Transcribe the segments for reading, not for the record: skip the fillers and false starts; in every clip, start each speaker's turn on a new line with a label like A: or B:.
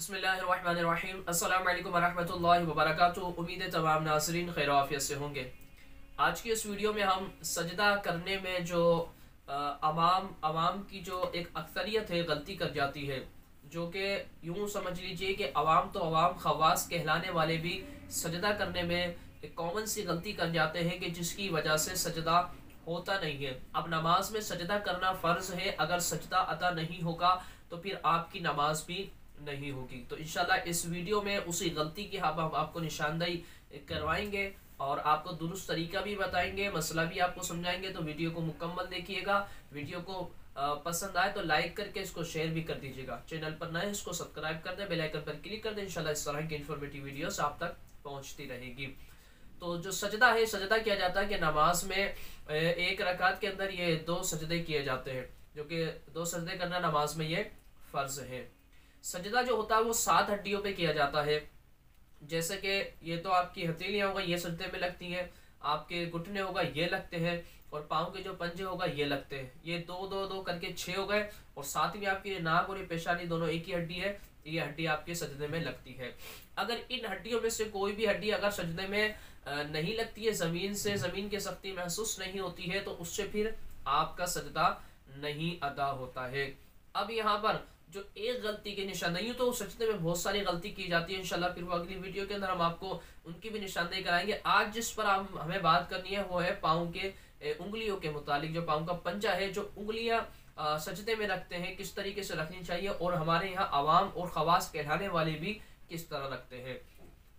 A: बिस्मिल्लाहिर्रहमानिर्रहीम। अस्सलामु अलैकुम वरहमतुल्लाहि वबरकातुहू। उम्मीद है तमाम नाज़रीन खैर आफियत से होंगे। आज की इस वीडियो में हम सजदा करने में जो अवाम की जो एक अक्सरियत है गलती कर जाती है, जो कि यूँ समझ लीजिए कि अवाम तो अवाम खवास कहलाने वाले भी सजदा करने में एक कॉमन सी गलती कर जाते हैं कि जिसकी वजह से सजदा होता नहीं है। अब नमाज में सजदा करना फ़र्ज़ है, अगर सजदा अदा नहीं होगा तो फिर आपकी नमाज भी नहीं होगी। तो इंशाल्लाह इस वीडियो में उसी गलती की हम आपको निशानदेही करवाएंगे और आपको दुरुस्त तरीका भी बताएंगे, मसला भी आपको समझाएंगे। तो वीडियो को मुकम्मल देखिएगा। वीडियो को पसंद आए तो लाइक करके इसको शेयर भी कर दीजिएगा। चैनल पर नए इसको सब्सक्राइब कर दें, बेल आइकन पर क्लिक कर दें। इंशाल्लाह इस तरह की इन्फॉर्मेटिव वीडियोस आप तक पहुंचती रहेगी। तो जो सजदा है, सजदा किया जाता है कि नमाज में एक रकात के अंदर ये 2 सजदे किए जाते हैं, जो कि 2 सजदे करना नमाज में ये फ़र्ज़ है। सजदा जो होता है वो 7 हड्डियों पे किया जाता है। जैसे कि ये तो आपकी हथेलियाँ होगा, ये सजदे में लगती हैं, आपके घुटने होगा ये लगते हैं, और पाँव के जो पंजे होगा ये लगते हैं। ये 2 करके 6 हो गए। और साथ में आपकी नाक और ये पेशानी दोनों एक ही हड्डी है, ये हड्डी आपके सजदे में लगती है। अगर इन हड्डियों में से कोई भी हड्डी अगर सजदे में नहीं लगती है, ज़मीन की सख्ती महसूस नहीं होती है, तो उससे फिर आपका सजदा नहीं अदा होता है। अब यहाँ पर जो एक गलती की निशानदेही, तो सजदे में बहुत सारी गलती की जाती है। इंशाल्लाह फिर वो अगली वीडियो के अंदर हम आपको उनकी भी निशानदेही कराएंगे। आज जिस पर हमें बात करनी है वो है पाँव के उंगलियों के मुतालिक। जो पाँव का पंजा है, जो उंगलियां सजदे में रखते हैं, किस तरीके से रखनी चाहिए, और हमारे यहाँ अवाम और खवास कहलाने वाले भी किस तरह रखते हैं।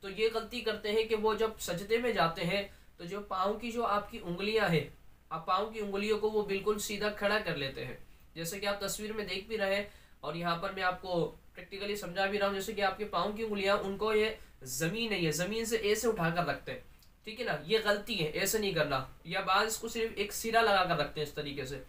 A: तो ये गलती करते हैं कि वो जब सजदे में जाते हैं तो जो पाँव की जो आपकी उंगलियां हैं, आप पाँव की उंगलियों को वो बिल्कुल सीधा खड़ा कर लेते हैं, जैसे कि आप तस्वीर में देख भी रहे हैं। और यहाँ पर मैं आपको प्रैक्टिकली समझा भी रहा हूँ। जैसे कि आपके पाँव की उंगलियां, उनको ये ज़मीन है, ये ज़मीन से ऐसे उठाकर रखते हैं, ठीक है ना। ये गलती है, ऐसे नहीं करना। या बाज़ इसको सिर्फ एक सिरा लगा कर रखते हैं इस तरीके से,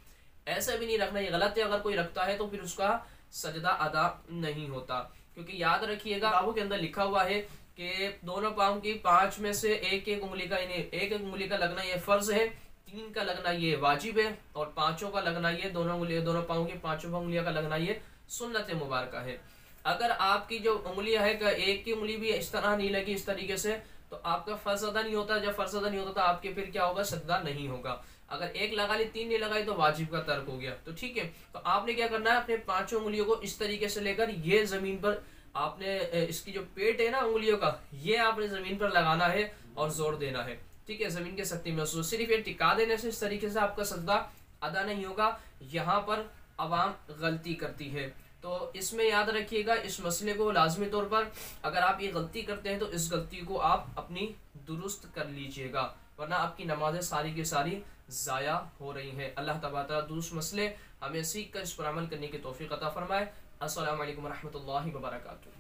A: ऐसा भी नहीं रखना, ये गलत है। अगर कोई रखता है तो फिर उसका सजदा अदा नहीं होता, क्योंकि याद रखिएगा किताबों के अंदर लिखा हुआ है कि दोनों पाँव की 5 में से एक एक उंगली का लगना ये फ़र्ज़ है, 3 का लगना ये वाजिब है, और 5 का लगना ये दोनों पाँव की 5 उंगलियों का लगना ये सुन्नत मुबारक है। अगर आपकी जो उंगलियां है कि एक की उंगली भी इस तरह नहीं लगी इस तरीके से, तो आपका फ़र्ज़ अदा नहीं होता। जब फ़र्ज़ अदा नहीं होता तो आपके फिर क्या होगा, सजदा नहीं होगा। अगर एक लगा ली, 3 नहीं लगाई, तो वाजिब का तर्क हो गया। तो ठीक है, तो आपने क्या करना है, अपने 5 उंगलियों को इस तरीके से लेकर ये ज़मीन पर आपने इसकी जो पेट है ना उंगलियों का, ये आपने ज़मीन पर लगाना है और जोर देना है, ठीक है। ज़मीन के सख्ती महसूस, सिर्फ ये टिका देने से इस तरीके से आपका सजदा अदा नहीं होगा। यहाँ पर अवाम गलती करती है, तो इसमें याद रखिएगा इस मसले को लाजमी तौर पर। अगर आप ये गलती करते हैं तो इस गलती को आप अपनी दुरुस्त कर लीजिएगा, वरना आपकी नमाजें सारी की सारी ज़ाया हो रही हैं। अल्लाह तबारा दुरुस्त मसले हमें सीख कर इस पर अमल करने की तौफीक अता फरमाए। अस्सलामु अलैकुम वरहमतुल्लाहि वबरकातुहू।